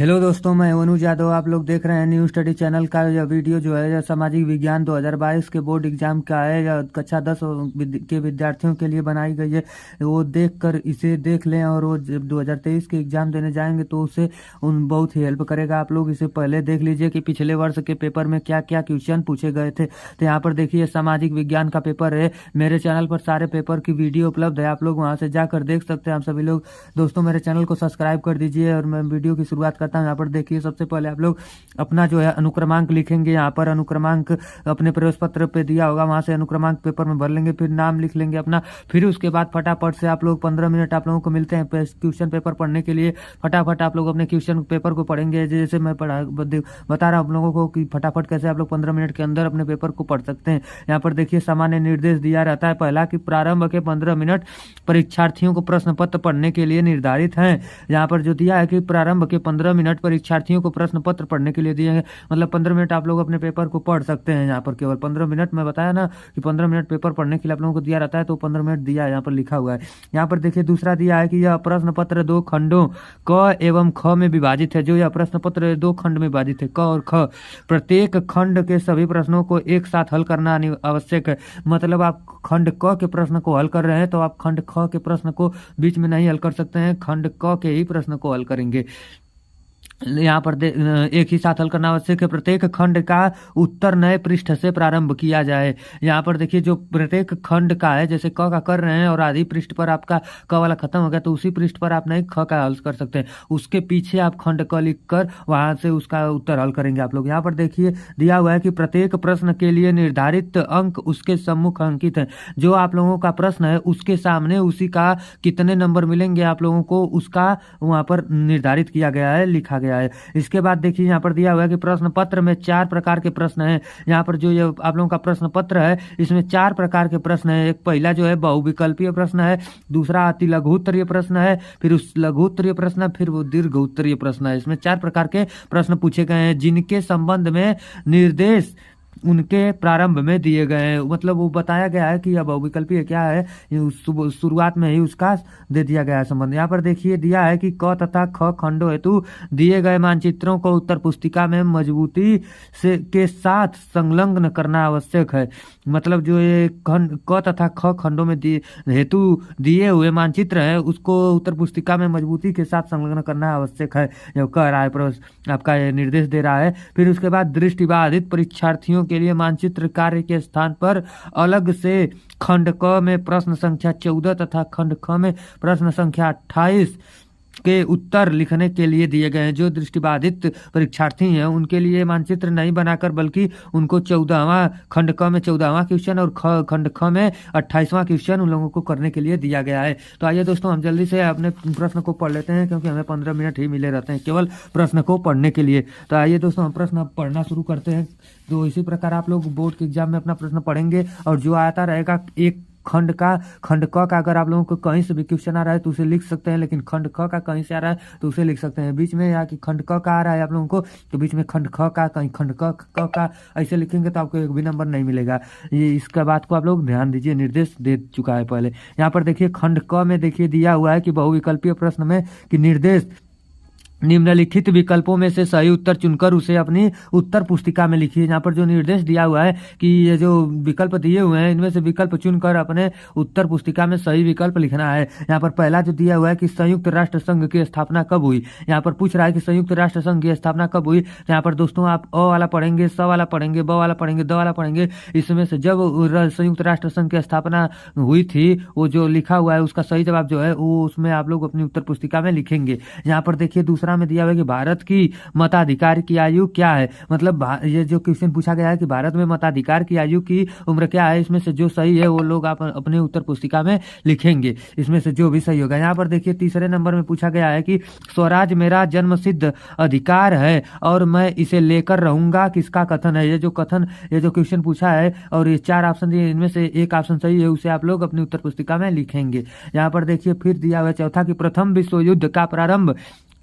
Hello दोस्तों, मैं अनुज यादव। आप लोग देख रहे हैं न्यू स्टडी चैनल का। यह वीडियो जो है यह सामाजिक विज्ञान 2022 के बोर्ड एग्जाम का है। यह कक्षा 10 के विद्यार्थियों के लिए बनाई गई है। वो देखकर इसे देख लें और वो जब 2023 के एग्जाम देने जाएंगे तो उसे उन बहुत ही हेल्प करेगा। आप लोग इसे पहले देख लीजिए कि पिछले वर्ष के पेपर में क्या क्या क्वेश्चन पूछे गए थे। तो यहाँ पर देखिए सामाजिक विज्ञान का पेपर है। मेरे चैनल पर सारे पेपर की वीडियो उपलब्ध है, आप लोग वहाँ से जाकर देख सकते हैं। आप सभी लोग दोस्तों मेरे चैनल को सब्सक्राइब कर दीजिए और मैं वीडियो की शुरुआत करता हूं। यहाँ पर देखिए सबसे पहले आप लोग अपना जो है अनुक्रमांक लिखेंगे। यहाँ पर अनुक्रमांक अपने प्रवेश पत्र पे दिया होगा, वहां से अनुक्रमांक पेपर में भर लेंगे, फिर नाम लिख लेंगे अपना। फिर उसके बाद फटाफट से आप लोग 15 मिनट आप लोगों को मिलते हैं क्वेश्चन पेपर पढ़ने के लिए। फटाफट आप लोग अपने क्वेश्चन पेपर को पढ़ेंगे। जैसे मैं बता रहा हूँ आप लोगों को कि फटाफट कैसे आप लोग 15 मिनट के अंदर अपने पेपर को पढ़ सकते हैं। यहाँ पर देखिए सामान्य निर्देश दिया रहता है। पहला कि प्रारंभ के 15 मिनट परीक्षार्थियों को प्रश्न पत्र पढ़ने के लिए निर्धारित हैं। यहाँ पर जो दिया है कि प्रारंभ के 15 मिनट परीक्षार्थियों को प्रश्न पत्र पढ़ने के लिए दिए हैं, मतलब 15 मिनट आप लोग अपने पेपर को पढ़ सकते हैं। यहाँ पर केवल 15 मिनट में बताया ना कि 15 मिनट पेपर पढ़ने के लिए आप लोगों को दिया रहता है, तो 15 मिनट दिया है, यहाँ पर लिखा हुआ है। यहाँ पर देखिए दूसरा दिया है कि यह प्रश्न पत्र 2 खंडों क एवं ख में विभाजित है। जो यह प्रश्न पत्र 2 खंड में विभाजित है, क और ख। प्रत्येक खंड के सभी प्रश्नों को एक साथ हल करना आवश्यक है। मतलब आप खंड क के प्रश्न को हल कर रहे हैं तो आप खंड ख के प्रश्न को बीच में नहीं हल कर सकते हैं, खंड क के ही प्रश्न को हल करेंगे। यहाँ पर एक ही साथ हल करना आवश्यक है। प्रत्येक खंड का उत्तर नए पृष्ठ से प्रारंभ किया जाए। यहाँ पर देखिए जो प्रत्येक खंड का है, जैसे क का कर रहे हैं और आधी पृष्ठ पर आपका क वाला खत्म हो गया तो उसी पृष्ठ पर आप नहीं ख का हल कर सकते हैं, उसके पीछे आप खंड क लिख कर वहां से उसका उत्तर हल करेंगे आप लोग। यहाँ पर देखिए दिया हुआ है कि प्रत्येक प्रश्न के लिए निर्धारित अंक उसके सम्मुख अंकित है। जो आप लोगों का प्रश्न है उसके सामने उसी का कितने नंबर मिलेंगे आप लोगों को, उसका वहां पर निर्धारित किया गया है, लिखा गया है। इसके बाद देखिए यहाँ पर दिया हुआ है कि प्रश्न पत्र में 4 प्रकार के प्रश्न हैं। यहाँ पर जो ये आप लोगों का प्रश्न पत्र है इसमें 4 प्रकार के प्रश्न है। एक पहला जो है बहुविकल्पीय प्रश्न है, दूसरा अति लघु उत्तरीय प्रश्न है, फिर उस लघु उत्तरीय प्रश्न, फिर वो दीर्घ उत्तरीय प्रश्न है। इसमें 4 प्रकार के प्रश्न पूछे गए हैं जिनके संबंध में निर्देश उनके प्रारंभ में दिए गए हैं। मतलब वो बताया गया है कि अब बहुविकल्पीय क्या है, शुरुआत में ही उसका दे दिया गया है संबंध। यहाँ पर देखिए दिया है कि क तथा ख खंडों हेतु दिए गए मानचित्रों को उत्तर पुस्तिका में मजबूती से के साथ संलग्न करना आवश्यक है। मतलब जो ये खंड क तथा ख खंडों में हेतु दिए हुए मानचित्र है उसको उत्तर पुस्तिका में मजबूती के साथ संलग्न करना आवश्यक है, जो कह रहा है आपका ये निर्देश दे रहा है। फिर उसके बाद दृष्टिबाधित परीक्षार्थियों के लिए मानचित्र कार्य के स्थान पर अलग से खंड क में प्रश्न संख्या 14 तथा खंड ख में प्रश्न संख्या 28 के उत्तर लिखने के लिए दिए गए हैं। जो दृष्टिबाधित परीक्षार्थी हैं उनके लिए मानचित्र नहीं बनाकर बल्कि उनको 14वां खंड क में 14वां क्वेश्चन और खंड ख में 28वां क्वेश्चन उन लोगों को करने के लिए दिया गया है। तो आइए दोस्तों हम जल्दी से अपने प्रश्न को पढ़ लेते हैं, क्योंकि हमें 15 मिनट ही मिले रहते हैं केवल प्रश्न को पढ़ने के लिए। तो आइए दोस्तों हम प्रश्न पढ़ना शुरू करते हैं। तो इसी प्रकार आप लोग बोर्ड के एग्जाम में अपना प्रश्न पढ़ेंगे और जो आता रहेगा एक खंड क का अगर आप लोगों को कहीं से भी क्वेश्चन आ रहा है तो उसे लिख सकते हैं, लेकिन खंड ख का कहीं से आ रहा है तो उसे लिख सकते हैं। बीच में या कि खंड क का आ रहा है आप लोगों को तो बीच में खंड ख का, कहीं खंड क का ऐसे लिखेंगे तो आपको एक भी नंबर नहीं मिलेगा। ये इसका बात को आप लोग ध्यान दीजिए, निर्देश दे चुका है पहले। यहाँ पर देखिए खंड क में देखिए दिया हुआ है कि बहुविकल्पीय प्रश्न में कि निर्देश निम्नलिखित विकल्पों में से सही उत्तर चुनकर उसे अपनी उत्तर पुस्तिका में लिखिए। यहाँ पर जो निर्देश दिया हुआ है कि ये जो विकल्प दिए हुए हैं इनमें से विकल्प चुनकर अपने उत्तर पुस्तिका में सही विकल्प लिखना है। यहाँ पर पहला जो दिया हुआ है कि संयुक्त राष्ट्र संघ की स्थापना कब हुई। यहाँ पर पूछ रहा है कि संयुक्त राष्ट्र संघ की स्थापना कब हुई। तो यहाँ पर दोस्तों आप अ वाला पढ़ेंगे, स वाला पढ़ेंगे, ब वाला पढ़ेंगे, द वाला पढ़ेंगे। इसमें से जब संयुक्त राष्ट्र संघ की स्थापना हुई थी वो जो लिखा हुआ है उसका सही जवाब जो है वो उसमें आप लोग अपनी उत्तर पुस्तिका में लिखेंगे। यहाँ पर देखिए दूसरा में दिया हुआ है कि भारत की मताधिकार की आयु क्या है। मतलब ये जो क्वेश्चन पूछा गया है कि भारत में मताधिकार की आयु की उम्र क्या है, इसमें से जो सही है वो लोग आप अपने उत्तर पुस्तिका में लिखेंगे, इसमें से जो भी सही होगा। यहाँ पर देखिए तीसरे नंबर में पूछा गया है कि स्वराज मेरा जन्मसिद्ध अधिकार है और मैं इसे लेकर रहूंगा, किसका कथन है। ये जो क्वेश्चन पूछा है और ये 4 ऑप्शन दिए इनमें से एक ऑप्शन सही है, उसे आप लोग अपनी उत्तर पुस्तिका में लिखेंगे। यहाँ पर देखिए फिर दिया हुआ चौथा कि प्रथम विश्व युद्ध का प्रारंभ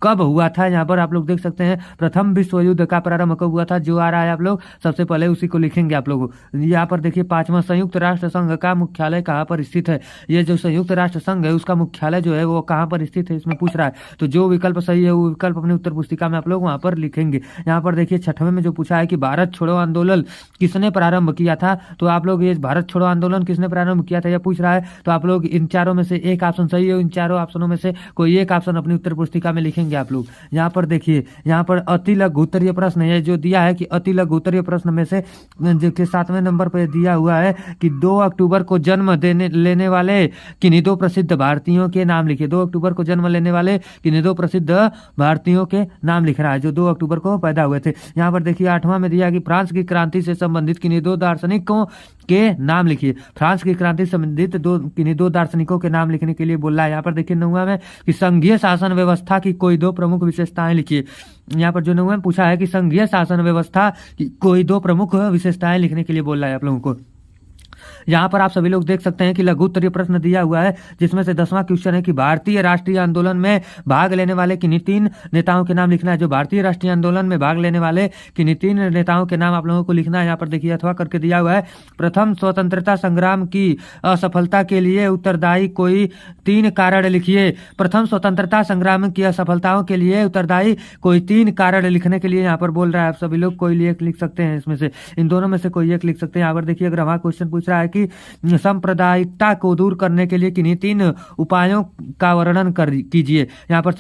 कब हुआ था, यहाँ पर आप लोग देख सकते हैं प्रथम विश्व युद्ध का प्रारंभ कब हुआ था, जो आ रहा है आप लोग सबसे पहले उसी को लिखेंगे आप लोग। यहाँ पर देखिए 5वां, संयुक्त राष्ट्र संघ का मुख्यालय कहाँ पर स्थित है। ये जो संयुक्त राष्ट्र संघ है उसका मुख्यालय जो है वो कहाँ पर स्थित है इसमें पूछ रहा है, तो जो विकल्प सही है वो विकल्प अपनी उत्तर पुस्तिका में आप लोग वहां पर लिखेंगे। यहाँ पर देखिए 6वें में जो पूछा है कि भारत छोड़ो आंदोलन किसने प्रारंभ किया था, तो आप लोग ये भारत छोड़ो आंदोलन किसने प्रारंभ किया था यह पूछ रहा है, तो आप लोग इन चारों में से एक ऑप्शन सही है, इन चारों ऑप्शनों में से कोई एक ऑप्शन अपनी उत्तर पुस्तिका में लिखेंगे आप लोग। यहाँ पर देखिए यहाँ पर अति लघु उत्तरीय प्रश्न है जो दिया है कि अति लघु उत्तरीय प्रश्न में से जो कि 7वें नंबर पर दिया हुआ है कि 2 अक्टूबर को जन्म लेने वाले किन्हीं 2 प्रसिद्ध भारतीयों के नाम लिखिए। 2 अक्टूबर को जन्म लेने वाले किन्हीं 2 प्रसिद्ध भारतीयों के नाम लिख रहा है जो 2 अक्टूबर को पैदा हुए थे। यहाँ पर देखिए 8वां में दिया कि फ्रांस की क्रांति से संबंधित किन्हीं 2 दार्शनिकों के नाम लिखिए। फ्रांस की क्रांति से संबंधित किन्हीं 2 दार्शनिकों के नाम लिखने के लिए बोल रहा है। यहाँ पर देखिए 9वां में कि संघीय शासन व्यवस्था की कोई 2 प्रमुख विशेषताएं लिखिए। यहाँ पर जो 9वां में पूछा है कि संघीय शासन व्यवस्था की कोई 2 प्रमुख विशेषताएं लिखने के लिए बोल रहा है आप लोगों को। यहाँ पर आप सभी लोग देख सकते हैं कि लघु उत्तरीय प्रश्न दिया हुआ है जिसमें से 10वां क्वेश्चन है कि भारतीय राष्ट्रीय आंदोलन में भाग लेने वाले किन्हीं 3 नेताओं के नाम लिखना है। जो भारतीय राष्ट्रीय आंदोलन में भाग लेने वाले किन्हीं 3 नेताओं के नाम आप लोगों को लिखना है। यहाँ पर देखिए अथवा करके दिया हुआ है प्रथम स्वतंत्रता संग्राम की असफलता के लिए उत्तरदायी कोई 3 कारण लिखिए। प्रथम स्वतंत्रता संग्राम की असफलताओं के लिए उत्तरदायी कोई 3 कारण लिखने के लिए यहाँ पर बोल रहा है। आप सभी लोग कोई एक लिख सकते हैं, इसमें से इन दोनों में से कोई एक लिख सकते हैं। यहाँ पर देखिए अगर हमारा क्वेश्चन पूछ रहा है कि सांप्रदायिकता को दूर करने के लिए किन्हीं 3 उपायों का वर्णन कीजिए। यहाँ पर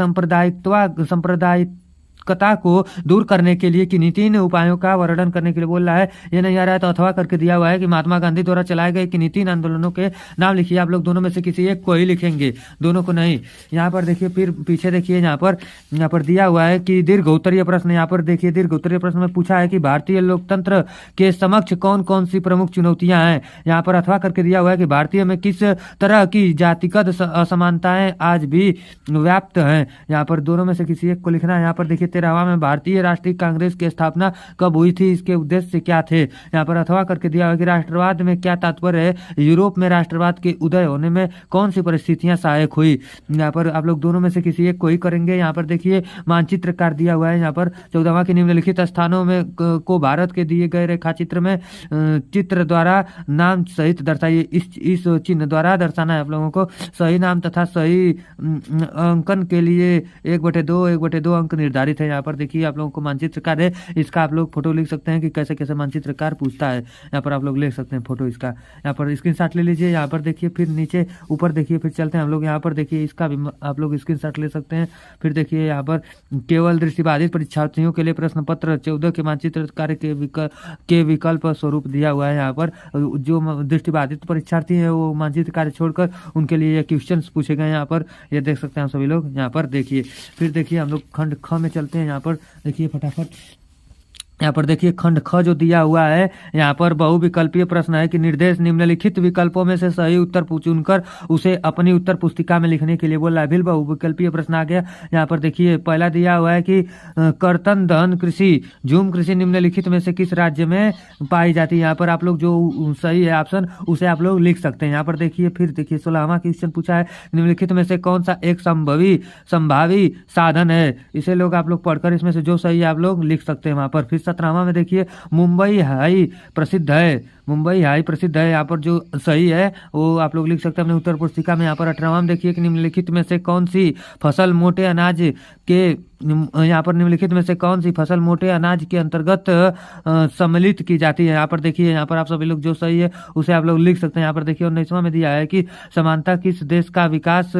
सांप्रदायिकता को दूर करने के लिए किन्हीं 3 उपायों का वर्णन करने के लिए बोल रहा है। ये नहीं आ रहा है तो अथवा करके दिया हुआ है कि महात्मा गांधी द्वारा चलाए गए किन्हीं 3 आंदोलनों के नाम लिखिए। आप लोग दोनों में से किसी एक को ही लिखेंगे, दोनों को नहीं। यहाँ पर देखिए फिर पीछे देखिए यहाँ पर दिया हुआ है कि दीर्घ उत्तरीय प्रश्न। यहाँ पर देखिए दीर्घ उत्तरीय प्रश्न में पूछा है कि भारतीय लोकतंत्र के समक्ष कौन कौन सी प्रमुख चुनौतियां हैं। यहाँ पर अथवा करके दिया हुआ है कि भारतीय में किस तरह की जातिगत असमानताएं आज भी व्याप्त हैं। यहाँ पर दोनों में से किसी एक को लिखना है। यहाँ पर देखिए 13वां में भारतीय राष्ट्रीय कांग्रेस की स्थापना कब हुई थी, इसके उद्देश्य क्या थे। यहाँ पर अथवा करके दिया हुआ है कि राष्ट्रवाद में क्या तात्पर्य है, यूरोप में राष्ट्रवाद के उदय होने में कौन सी परिस्थितियां सहायक हुई। यहाँ पर आप लोग दोनों में से किसी एक को ही करेंगे। यहाँ पर देखिए मानचित्रकार दिया हुआ है। यहाँ पर 14वां के निम्नलिखित स्थानों में को भारत के दिए गए रेखा चित्र में चित्र द्वारा नाम सहित दर्शाइए। इस चिन्ह द्वारा दर्शाना है आप लोगों को। सही नाम तथा सही अंकन के लिए 1/2 अंक निर्धारित है। यहाँ पर देखिए आप लोगों को मानचित्रकार है, इसका आप लोग फोटो लिख सकते हैं कि कैसे कैसे मानचित्रकार पूछता है। यहाँ पर आप लोग ले सकते हैं फोटो इसका। यहाँ पर स्क्रीनशॉट ले लीजिए। यहाँ पर देखिए फिर नीचे ऊपर देखिए फिर चलते हैं हम लोग। यहाँ पर देखिए इसका भी आप लोग स्क्रीनशॉट ले सकते हैं। फिर देखिए यहाँ पर केवल दृष्टिबाधित परीक्षार्थियों के लिए प्रश्न पत्र 14 के मानचित्र कार्य के विकल्प स्वरूप दिया हुआ है। यहाँ पर जो दृष्टिबाधित परीक्षार्थी है वो मानचित्र कार्य छोड़कर उनके लिए ये क्वेश्चन पूछे गए। यहाँ पर ये देख सकते हैं आप सभी लोग। यहाँ पर देखिए फिर देखिए हम लोग खंड ख में चलते हैं। यहाँ पर देखिए फटाफट यहाँ पर देखिए खंड ख जो दिया हुआ है यहाँ पर बहुविकल्पीय प्रश्न है कि निर्देश निम्नलिखित विकल्पों में से सही उत्तर चुनकर उसे अपनी उत्तर पुस्तिका में लिखने के लिए बोला है। फिर बहुविकल्पीय प्रश्न आ गया। यहाँ पर देखिए पहला दिया हुआ है कि कर्तन दहन कृषि झूम कृषि निम्नलिखित में से किस राज्य में पाई जाती है। यहाँ पर आप लोग जो सही है ऑप्शन उसे आप लोग लिख सकते हैं। यहाँ पर देखिए फिर देखिए 16वां क्वेश्चन पूछा है निम्नलिखित में से कौन सा एक संभावी साधन है। इसे लोग आप लोग पढ़कर इसमें से जो सही है आप लोग लिख सकते हैं वहां पर। फिर 17वां में देखिए मुंबई हाई प्रसिद्ध है। मुंबई हाई प्रसिद्ध है। यहाँ पर जो सही है वो आप लोग लिख सकते हैं अपने उत्तर पुस्तिका में। यहाँ पर 18वां में देखिए कि निम्नलिखित में से कौन सी फसल मोटे अनाज के यहाँ पर निम्नलिखित में से कौन सी फसल मोटे अनाज के अंतर्गत सम्मिलित की जाती है। यहाँ पर देखिए यहाँ पर आप सभी लोग जो सही है उसे आप लोग लिख सकते हैं। यहाँ पर देखिए 19वां में दिया है कि समानता किस देश का विकास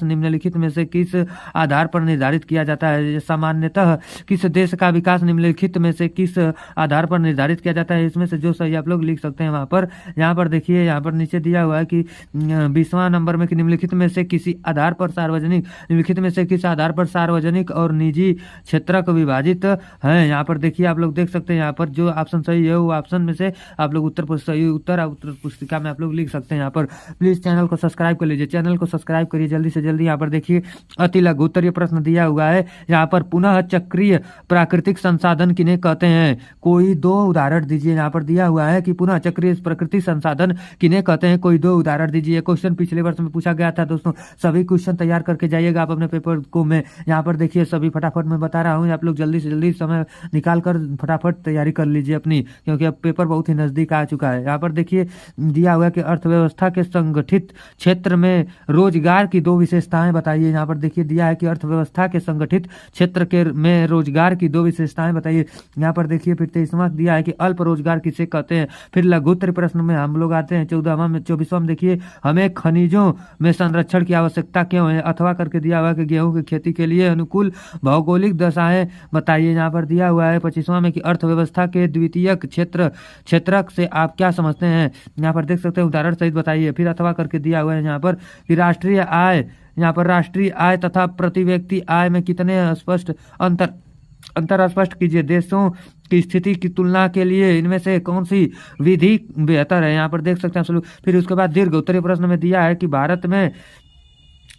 निम्नलिखित में से किस आधार पर निर्धारित किया जाता है। सामान्यतः किस देश का विकास निम्नलिखित में से किस आधार पर निर्धारित किया जाता है। इसमें से जो सही आप लोग लिख सकते हैं वहां पर। यहाँ पर देखिए यहाँ पर नीचे दिया हुआ है कि 20वां नंबर में कि निम्नलिखित में से किसी आधार पर निम्नलिखित में से किस आधार पर सार्वजनिक और निजी क्षेत्रक विभाजित है। यहाँ पर देखिए आप लोग देख सकते हैं यहाँ पर जो ऑप्शन सही है वो ऑप्शन में से आप लोग उत्तर पुस्तिका में आप लोग लिख सकते हैं। यहाँ पर प्लीज चैनल को सब्सक्राइब कर लीजिए, चैनल को सब्सक्राइब करिए जल्दी से जल्दी। यहाँ पर देखिए अति लघु उत्तरीय प्रश्न दिया हुआ है। यहाँ पर पुनः चक्रीय प्राकृतिक संसाधन किन्हें कहते हैं? कोई दो उदाहरण दीजिए। यहाँ पर दिया हुआ है कि पुनः चक्रीय प्राकृतिक संसाधन किन्हें कहते हैं, कोई दो उदाहरण दीजिए। क्वेश्चन पिछले वर्ष में पूछा गया था दोस्तों, सभी क्वेश्चन तैयार करके जाइएगा आप अपने पेपर को में। यहाँ पर देखिए सभी फटाफट मैं बता रहा हूँ, आप लोग जल्दी से जल्दी समय निकाल कर फटाफट तैयारी कर लीजिए अपनी, क्योंकि अब पेपर बहुत ही नजदीक आ चुका है। यहाँ पर देखिए दिया हुआ है कि अर्थव्यवस्था के संगठित क्षेत्र में रोजगार की दो विशेषताएं बताइए। यहाँ पर देखिए दिया है कि अर्थव्यवस्था के संगठित क्षेत्र के में रोजगार की दो विशेषताएं बताइए। यहाँ पर देखिए फिर 23वां दिया है कि अल्प रोजगार किसे कहते हैं। फिर लघुत्तर प्रश्न में हम लोग आते हैं 14वां में। 24वां में देखिए हमें खनिजों में संरक्षण की आवश्यकता क्यों है, अथवा करके दिया हुआ है कि गेहूं की खेती के लिए अनुकूल भौगोलिक दशाएं बताइए। यहाँ पर दिया हुआ है 25वां में कि अर्थव्यवस्था के द्वितीयक क्षेत्रक से आप क्या समझते हैं। यहाँ पर देख सकते हैं उदाहरण सहित बताइए। फिर अथवा करके दिया हुआ है यहाँ पर कि राष्ट्रीय आय, यहाँ पर राष्ट्रीय आय तथा प्रति व्यक्ति आय में कितने स्पष्ट अंतर स्पष्ट कीजिए। देशों की स्थिति की तुलना के लिए इनमें से कौन सी विधि बेहतर है। यहाँ पर देख सकते हैं। फिर उसके बाद दीर्घ उत्तरीय प्रश्न में दिया है कि भारत में,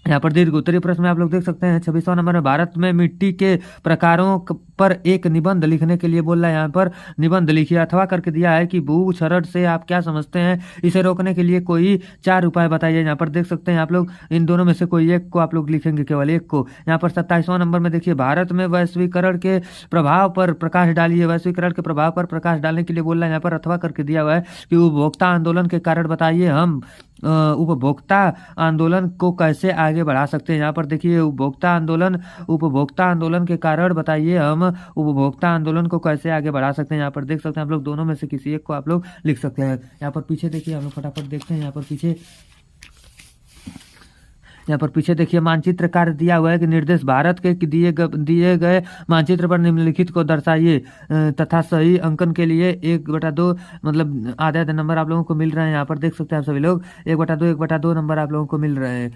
यहाँ पर दीर्घ उत्तरीय प्रश्न में आप लोग देख सकते हैं 26वां नंबर में, भारत में मिट्टी के प्रकारों पर एक निबंध लिखने के लिए बोल रहा है। यहाँ पर निबंध लिखिए। अथवा करके दिया है कि भूक्षरण से आप क्या समझते हैं, इसे रोकने के लिए कोई 4 उपाय बताइए। यहाँ पर देख सकते हैं आप लोग इन दोनों में से कोई एक को आप लोग लिखेंगे, केवल एक को। यहाँ पर 27वां नंबर में देखिए भारत में वैश्वीकरण के प्रभाव पर प्रकाश डालिए। वैश्वीकरण के प्रभाव पर प्रकाश डालने के लिए बोल रहा है। यहाँ पर अथवा करके दिया हुआ है कि उपभोक्ता आंदोलन के कारण बताइए हम उपभोक्ता आंदोलन को कैसे आगे बढ़ा सकते हैं। यहाँ पर देखिए उपभोक्ता आंदोलन के कारण बताइए हम उपभोक्ता आंदोलन को कैसे आगे बढ़ा सकते हैं। यहाँ पर देख सकते हैं आप लोग दोनों में से किसी एक को आप लोग लिख सकते हैं। यहाँ पर पीछे देखिए हम लोग फटाफट देखते हैं। यहाँ पर पीछे देखिए मानचित्र कार्य दिया हुआ है कि निर्देश भारत के दिए गए मानचित्र पर निम्नलिखित को दर्शाइए तथा सही अंकन के लिए 1/2 मतलब आधे नंबर आप लोगों को मिल रहे हैं। यहाँ पर देख सकते हैं आप सभी लोग 1/2 नंबर आप लोगों को मिल रहे हैं,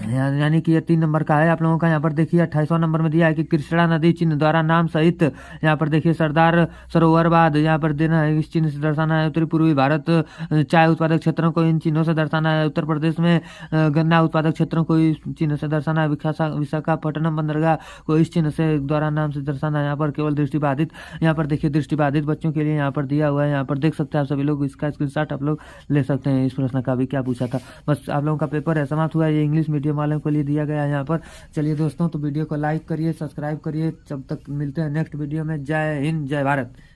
यानी कि ये 3 नंबर का है आप लोगों का। यहाँ पर देखिए 28वां नंबर में दिया है कि कृष्णा नदी चिन्ह द्वारा नाम सहित, यहाँ पर देखिए सरदार सरोवरबाद यहाँ पर देना है, इस चिन्ह से दर्शाना है। उत्तरी पूर्वी भारत चाय उत्पादक क्षेत्रों को इन चिन्हों से दर्शाना है। उत्तर प्रदेश में गन्ना उत्पादक क्षेत्रों को इस चिन्ह से दर्शाना है। विशाखापट्टनम बंदरगाह को इस चिन्ह से द्वारा नाम से दर्शाना है। यहाँ पर केवल दृष्टिबाधित, यहाँ पर देखिए दृष्टिबाधित बच्चों के लिए यहाँ पर दिया हुआ है। यहाँ पर देख सकते हैं आप सभी लोग, इसका स्क्रीनशॉट आप लोग ले सकते हैं। इस प्रश्न का भी क्या पूछा था। बस आप लोगों का पेपर है समाप्त हुआ। ये इंग्लिश मीडियम वालों के लिए दिया गया है यहाँ पर। चलिए दोस्तों, तो वीडियो को लाइक करिए, सब्सक्राइब करिए। जब तक मिलते हैं नेक्स्ट वीडियो में। जय हिंद, जय भारत।